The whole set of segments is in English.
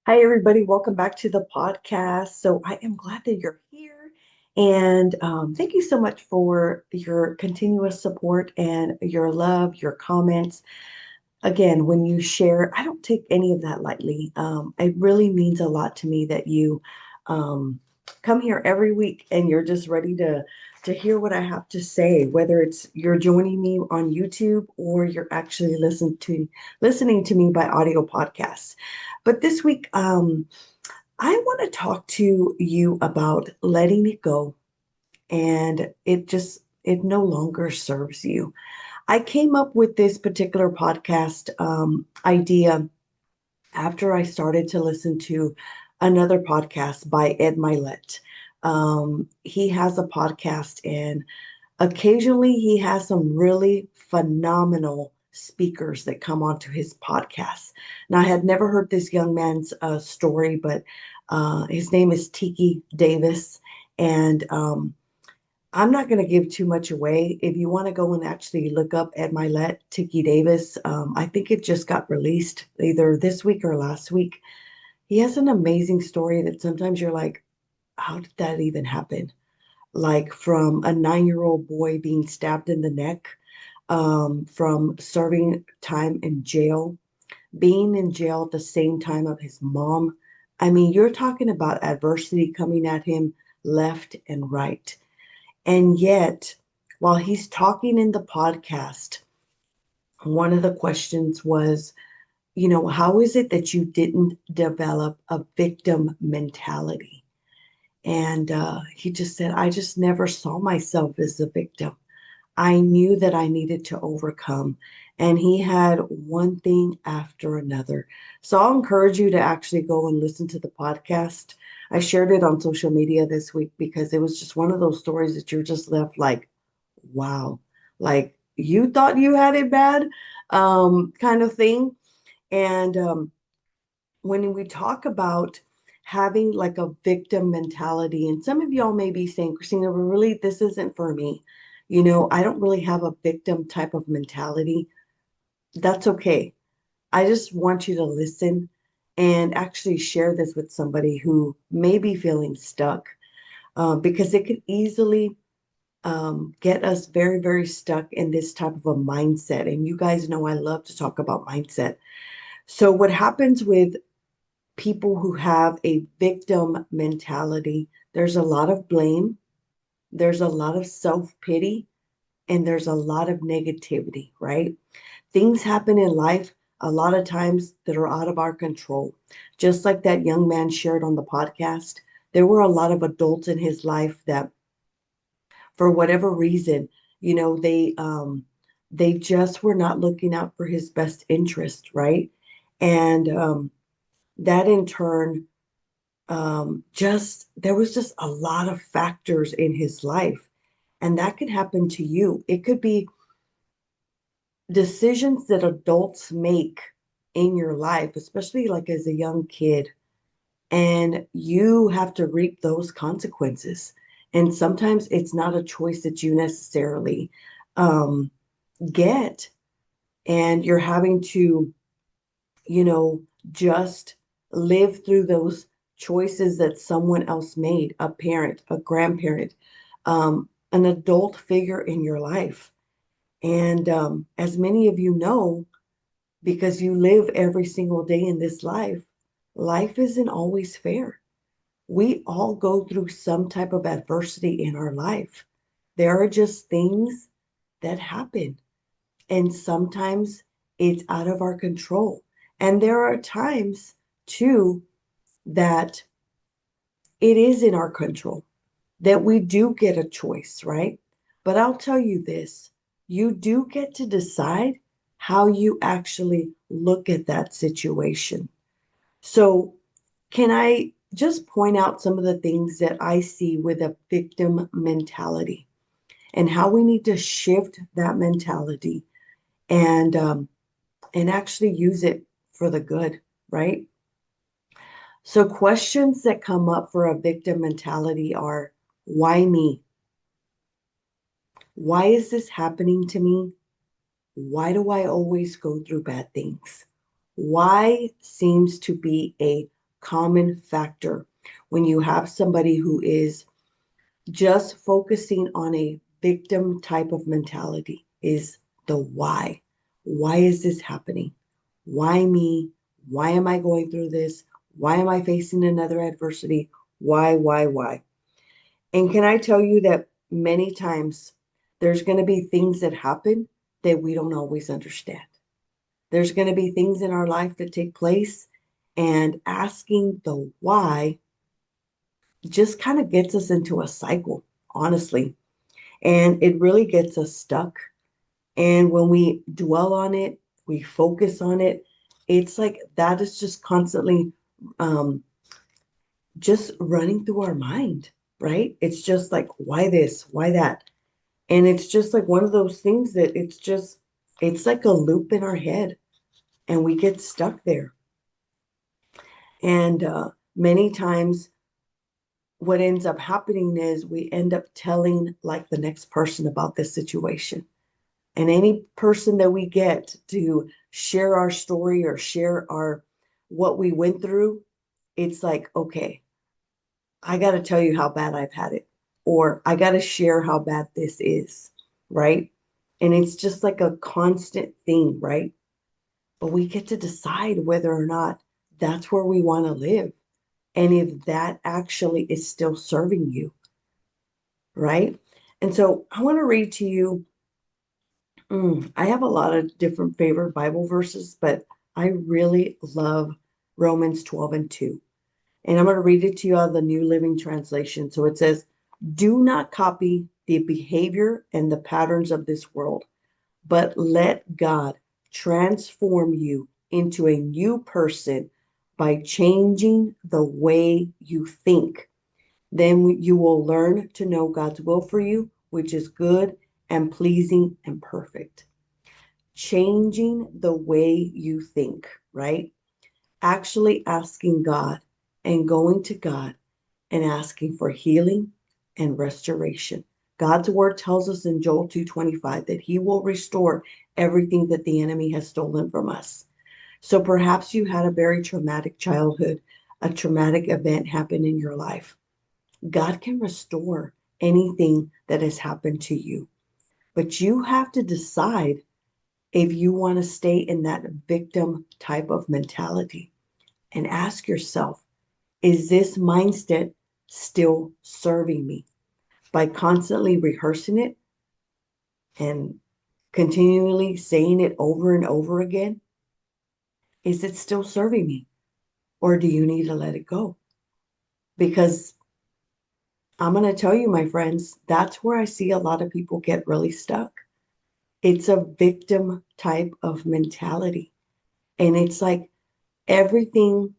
Hi, everybody. Welcome back to the podcast. So, I am glad that you're here. And thank you so much for your continuous support and your love, your comments. Again, when you share, I don't take any of that lightly. It really means a lot to me that you um, come here every week and you're just ready to hear what I have to say, whether it's you're joining me on YouTube or you're actually listening to me by audio podcasts. But this week, I want to talk to you about letting it go, and it no longer serves you. I came up with this particular podcast idea after I started to listen to another podcast by Ed Milet. He has a podcast, and occasionally he has some really phenomenal speakers that come onto his podcast. Now, I had never heard this young man's story, but his name is Tiki Davis. And I'm not going to give too much away. If you want to go and actually look up Ed Milet, Tiki Davis, I think it just got released either this week or last week. He has an amazing story that sometimes you're like, how did that even happen? Like from a 9-year-old boy being stabbed in the neck, from serving time in jail, being in jail at the same time of his mom. I mean, you're talking about adversity coming at him left and right. And yet, while he's talking in the podcast, one of the questions was, how is it that you didn't develop a victim mentality? And he just said, I just never saw myself as a victim. I knew that I needed to overcome. And he had one thing after another. So I'll encourage you to actually go and listen to the podcast. I shared it on social media this week because it was just one of those stories that you're just left like, wow, like you thought you had it bad, kind of thing. And when we talk about having like a victim mentality, and some of y'all may be saying, Christina, really, this isn't for me. I don't really have a victim type of mentality. That's okay. I just want you to listen and actually share this with somebody who may be feeling stuck, because it could easily get us very, very stuck in this type of a mindset. And you guys know I love to talk about mindset. So, what happens with people who have a victim mentality, there's a lot of blame, there's a lot of self pity, and there's a lot of negativity, right? Things happen in life a lot of times that are out of our control. Just like that young man shared on the podcast, there were a lot of adults in his life that, for whatever reason, they just were not looking out for his best interest, right? And that in turn, just there was just a lot of factors in his life, and that could happen to you. It could be decisions that adults make in your life, especially like as a young kid, and you have to reap those consequences. And sometimes it's not a choice that you necessarily um, get, and you're having to, you know, just live through those choices that someone else made, a parent, a grandparent, an adult figure in your life. And as many of you know, because you live every single day in this life, life isn't always fair. We all go through some type of adversity in our life. There are just things that happen, and sometimes it's out of our control. And there are times too that it is in our control, that we do get a choice, right? But I'll tell you this, you do get to decide how you actually look at that situation. So, can I just point out some of the things that I see with a victim mentality and how we need to shift that mentality and actually use it for the good, right? So, questions that come up for a victim mentality are, why me? Why is this happening to me? Why do I always go through bad things? Why seems to be a common factor when you have somebody who is just focusing on a victim type of mentality is the why. Why is this happening? Why me? Why am I going through this? Why am I facing another adversity? Why? And can I tell you that many times there's going to be things that happen that we don't always understand. There's going to be things in our life that take place, and asking the why just kind of gets us into a cycle, honestly. And it really gets us stuck. And when we dwell on it, we focus on it, it's like that is just constantly um, just running through our mind, right? It's just like, why this? Why that? And it's just like one of those things that it's like a loop in our head and we get stuck there. And many times, what ends up happening is we end up telling like the next person about this situation. And any person that we get to share our story or share our what we went through, it's like, okay, I got to tell you how bad I've had it, or I got to share how bad this is, right? And it's just like a constant thing, right? But we get to decide whether or not that's where we want to live. And if that actually is still serving you, right? And so I want to read to you. I have a lot of different favorite Bible verses, but I really love Romans 12 and 2. And I'm going to read it to you out of the New Living Translation. So it says, do not copy the behavior and the patterns of this world, but let God transform you into a new person by changing the way you think. Then you will learn to know God's will for you, which is good and pleasing and perfect. Changing the way you think, right? Actually asking God and going to God and asking for healing and restoration. God's word tells us in Joel 2:25 that he will restore everything that the enemy has stolen from us. So perhaps you had a very traumatic childhood, a traumatic event happen in your life. God can restore anything that has happened to you. But you have to decide if you want to stay in that victim type of mentality and ask yourself, is this mindset still serving me? By constantly rehearsing it and continually saying it over and over again, is it still serving me? Or do you need to let it go? Because I'm going to tell you, my friends, that's where I see a lot of people get really stuck. It's a victim type of mentality. And it's like everything,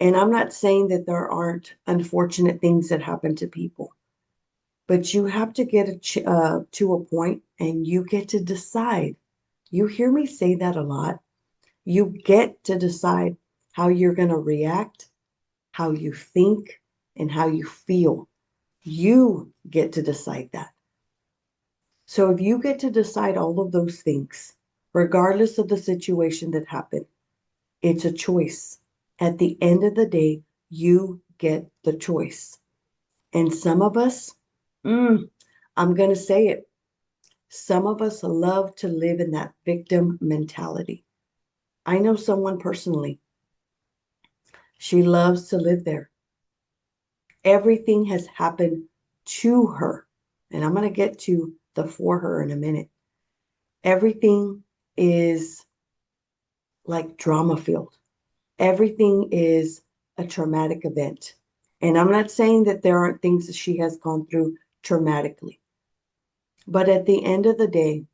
and I'm not saying that there aren't unfortunate things that happen to people, but you have to get to a point and you get to decide. You hear me say that a lot. You get to decide how you're going to react, how you think, and how you feel. You get to decide that. So if you get to decide all of those things, regardless of the situation that happened, it's a choice. At the end of the day, you get the choice. And some of us, I'm going to say it, some of us love to live in that victim mentality. I know someone personally. She loves to live there. Everything has happened to her. And I'm going to get to the for her in a minute. Everything is like drama filled. Everything is a traumatic event. And I'm not saying that there aren't things that she has gone through traumatically. But at the end of the day,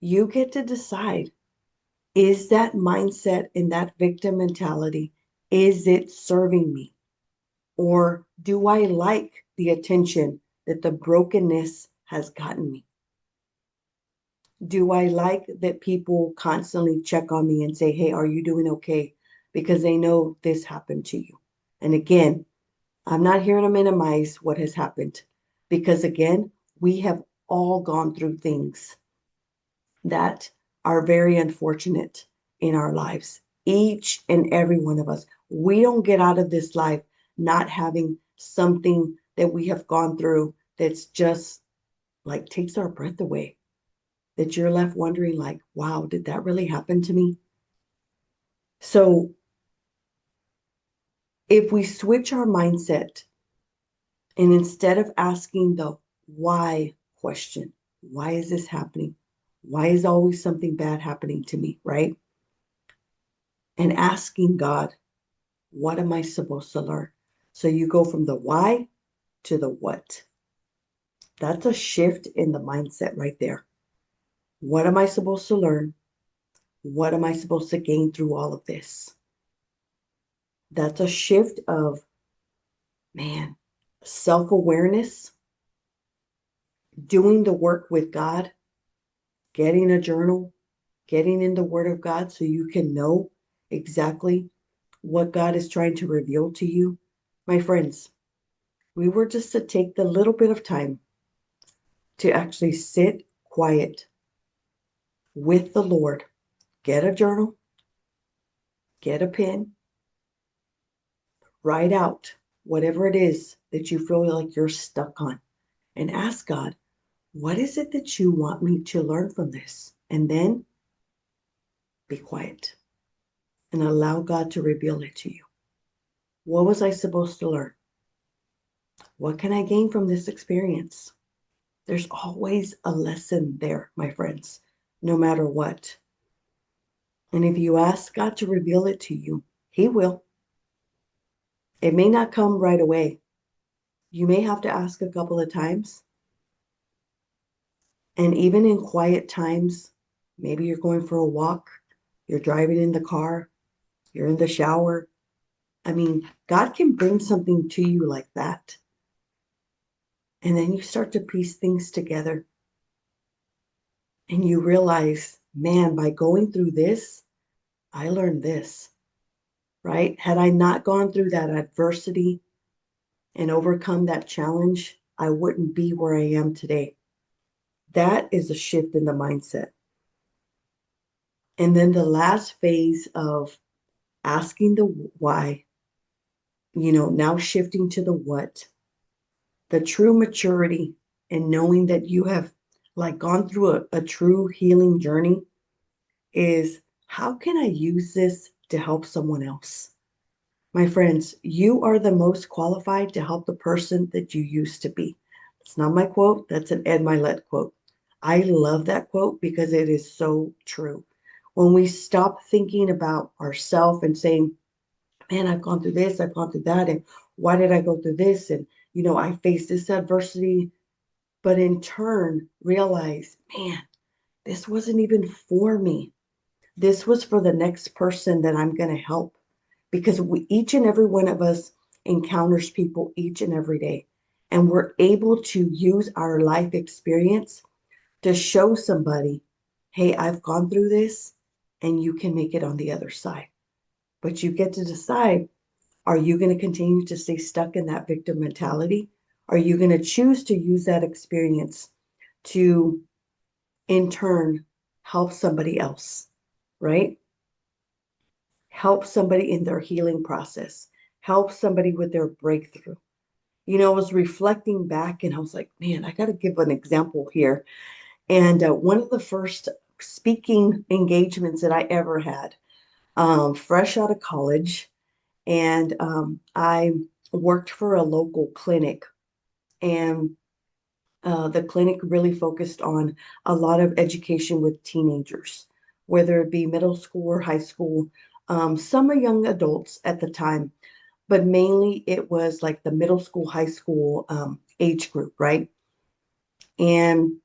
you get to decide, is that mindset and that victim mentality, is it serving me? Or do I like the attention that the brokenness has gotten me? Do I like that people constantly check on me and say, hey, are you doing okay? Because they know this happened to you. And again, I'm not here to minimize what has happened because, again, we have all gone through things that are very unfortunate in our lives. Each and every one of us. We don't get out of this life not having something that we have gone through that's just like takes our breath away, that you're left wondering, like, wow, did that really happen to me? So if we switch our mindset and instead of asking the why question, why is this happening? Why is always something bad happening to me, right? And asking God, what am I supposed to learn? So you go from the why to the what. That's a shift in the mindset right there. What am I supposed to learn? What am I supposed to gain through all of this? That's a shift of, man, self awareness, doing the work with God, getting a journal, getting in the Word of God so you can know exactly what God is trying to reveal to you. My friends, we were just to take the little bit of time to actually sit quiet with the Lord, get a journal, get a pen, write out whatever it is that you feel like you're stuck on, and ask God, what is it that you want me to learn from this? And then be quiet and allow God to reveal it to you. What was I supposed to learn? What can I gain from this experience? There's always a lesson there, my friends, no matter what. And if you ask God to reveal it to you, He will. It may not come right away. You may have to ask a couple of times. And even in quiet times, maybe you're going for a walk, you're driving in the car, you're in the shower. I mean, God can bring something to you like that. And then you start to piece things together and you realize, man, by going through this, I learned this, right? Had I not gone through that adversity and overcome that challenge, I wouldn't be where I am today. That is a shift in the mindset. And then the last phase of asking the why, now shifting to the what, the true maturity and knowing that you have like gone through a true healing journey is how can I use this to help someone else? My friends, you are the most qualified to help the person that you used to be. It's not my quote, that's an Ed Milet quote. I love that quote because it is so true. When we stop thinking about ourselves and saying, man, I've gone through this, I've gone through that, and why did I go through this? And, I faced this adversity, but in turn realize, man, this wasn't even for me. This was for the next person that I'm going to help because each and every one of us encounters people each and every day. And we're able to use our life experience to show somebody, hey, I've gone through this and you can make it on the other side. But you get to decide, are you going to continue to stay stuck in that victim mentality? Are you going to choose to use that experience to, in turn, help somebody else, right? Help somebody in their healing process, help somebody with their breakthrough. I was reflecting back and I was like, man, I got to give an example here. And one of the first speaking engagements that I ever had, fresh out of college, and I worked for a local clinic. And the clinic really focused on a lot of education with teenagers, whether it be middle school or high school, some are young adults at the time, but mainly it was like the middle school, high school age group, right? And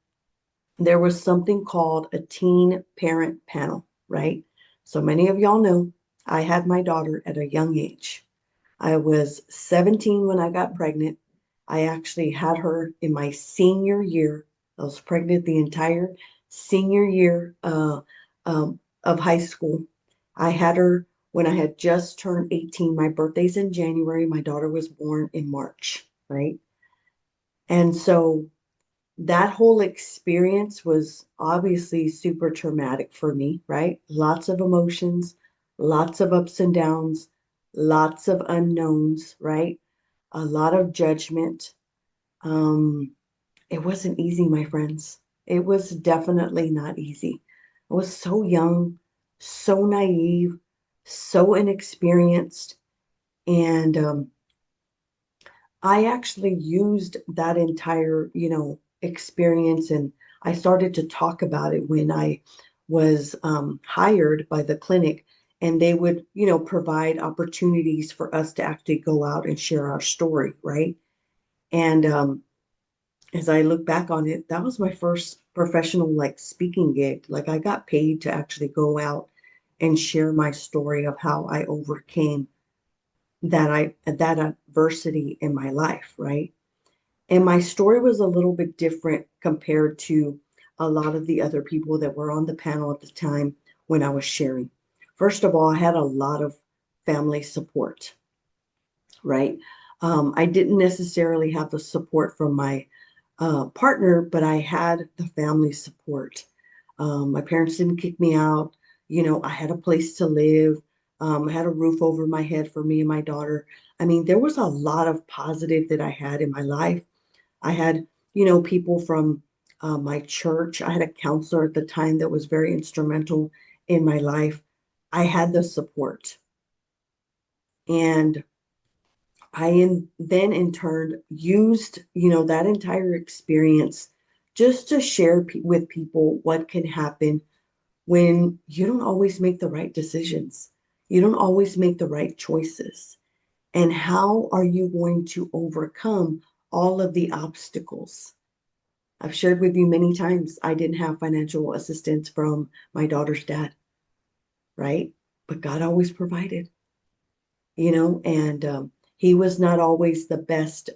there was something called a teen parent panel, right? So many of y'all know I had my daughter at a young age. I was 17 when I got pregnant. I actually had her in my senior year. I was pregnant the entire senior year of high school. I had her when I had just turned 18. My birthday's in January. My daughter was born in March, right? And so that whole experience was obviously super traumatic for me, right? Lots of emotions, lots of ups and downs, lots of unknowns, right? A lot of judgment. Um, it wasn't easy, my friends. It was definitely not easy. I was so young, so naive, so inexperienced. And I actually used that entire, experience, and I started to talk about it when I was hired by the clinic, and they would, provide opportunities for us to actually go out and share our story, right? And as I look back on it, that was my first professional like speaking gig. Like I got paid to actually go out and share my story of how I overcame that adversity in my life, right? And my story was a little bit different compared to a lot of the other people that were on the panel at the time when I was sharing. First of all, I had a lot of family support, right? I didn't necessarily have the support from my partner, but I had the family support. My parents didn't kick me out. I had a place to live. I had a roof over my head for me and my daughter. I mean, there was a lot of positive that I had in my life. I had, people from my church. I had a counselor at the time that was very instrumental in my life. I had the support. And then in turn used, that entire experience just to share with people what can happen when you don't always make the right decisions. You don't always make the right choices. And how are you going to overcome all of the obstacles? I've shared with you many times I didn't have financial assistance from my daughter's dad, right? But God always provided, and he was not always the best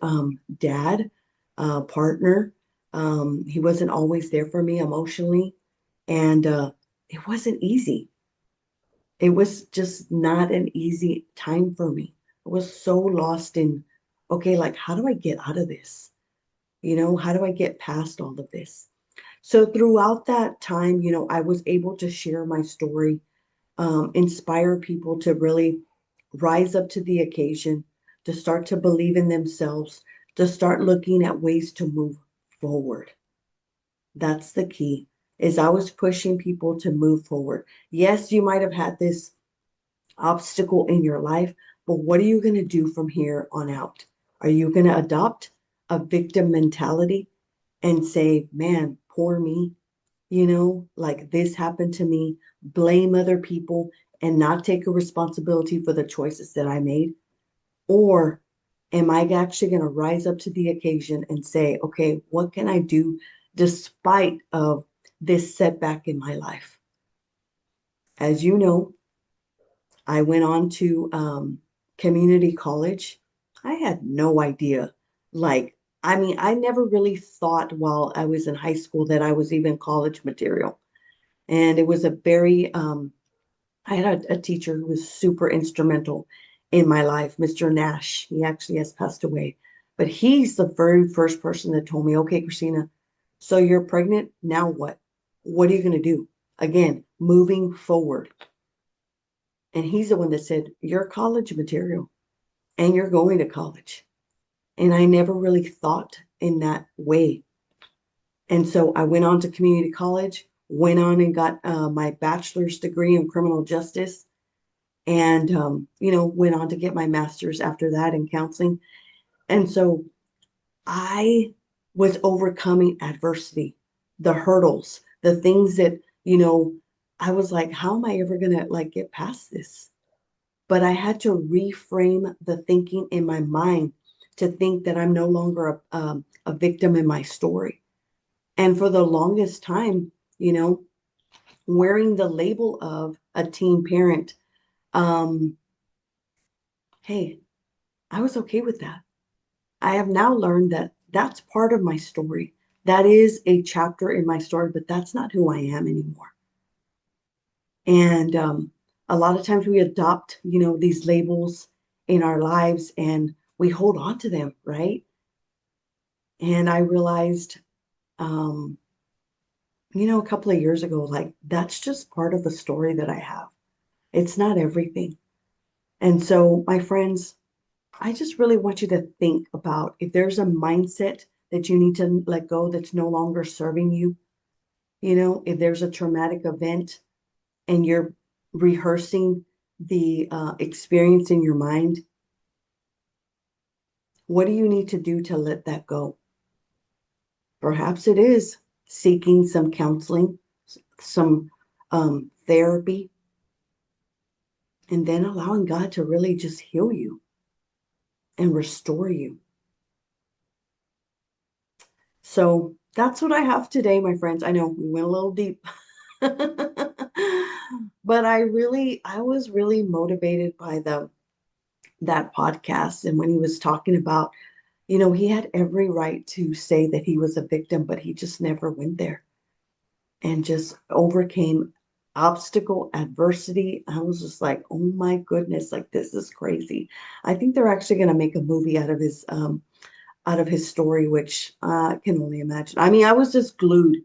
dad, partner. He wasn't always there for me emotionally, and it wasn't easy. It was just not an easy time for me. I was so lost in, okay, like, how do I get out of this? How do I get past all of this? So throughout that time, I was able to share my story, inspire people to really rise up to the occasion, to start to believe in themselves, to start looking at ways to move forward. That's the key, is I was pushing people to move forward. Yes, you might have had this obstacle in your life, but what are you going to do from here on out? Are you going to adopt a victim mentality and say, man, poor me? Like this happened to me, blame other people and not take a responsibility for the choices that I made? Or am I actually going to rise up to the occasion and say, okay, what can I do despite of this setback in my life? As you know, I went on to community college. I had no idea. Like, I mean, I never really thought while I was in high school that I was even college material. And it was a very, I had a teacher who was super instrumental in my life, Mr. Nash. He actually has passed away. But he's the very first person that told me, okay, Christina, so you're pregnant. Now what? What are you going to do? Again, moving forward. And he's the one that said, you're college material and you're going to college. And I never really thought in that way. And so I went on to community college, went on and got my bachelor's degree in criminal justice, and, went on to get my master's after that in counseling. And so I was overcoming adversity, the hurdles, the things that, I was like, how am I ever going to like get past this? But I had to reframe the thinking in my mind to think that I'm no longer a victim in my story. And for the longest time, wearing the label of a teen parent, um, hey, I was okay with that. I have now learned that that's part of my story. That is a chapter in my story, but that's not who I am anymore. And a lot of times we adopt, these labels in our lives and we hold on to them, right? And I realized, um, a couple of years ago, like that's just part of the story that I have. It's not everything. And so, my friends, I just really want you to think about if there's a mindset that you need to let go that's no longer serving you. If there's a traumatic event and you're rehearsing the experience in your mind, what do you need to do to let that go? Perhaps it is seeking some counseling, some therapy, and then allowing God to really just heal you and restore you. So that's what I have today, my friends. I know we went a little deep, but I was really motivated by that podcast. And when he was talking about, he had every right to say that he was a victim, but he just never went there and just overcame obstacle, adversity. I was just like, oh my goodness, like this is crazy. I think they're actually going to make a movie out of his story, which I can only imagine. I mean, I was just glued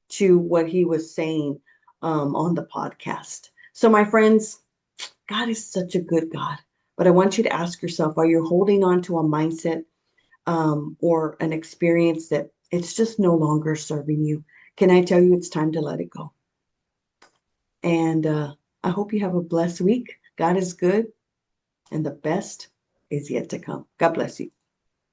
to what he was saying on the podcast. So, my friends, God is such a good God. But I want you to ask yourself, are you holding on to a mindset or an experience that it's just no longer serving you? Can I tell you it's time to let it go? And I hope you have a blessed week. God is good, and the best is yet to come. God bless you.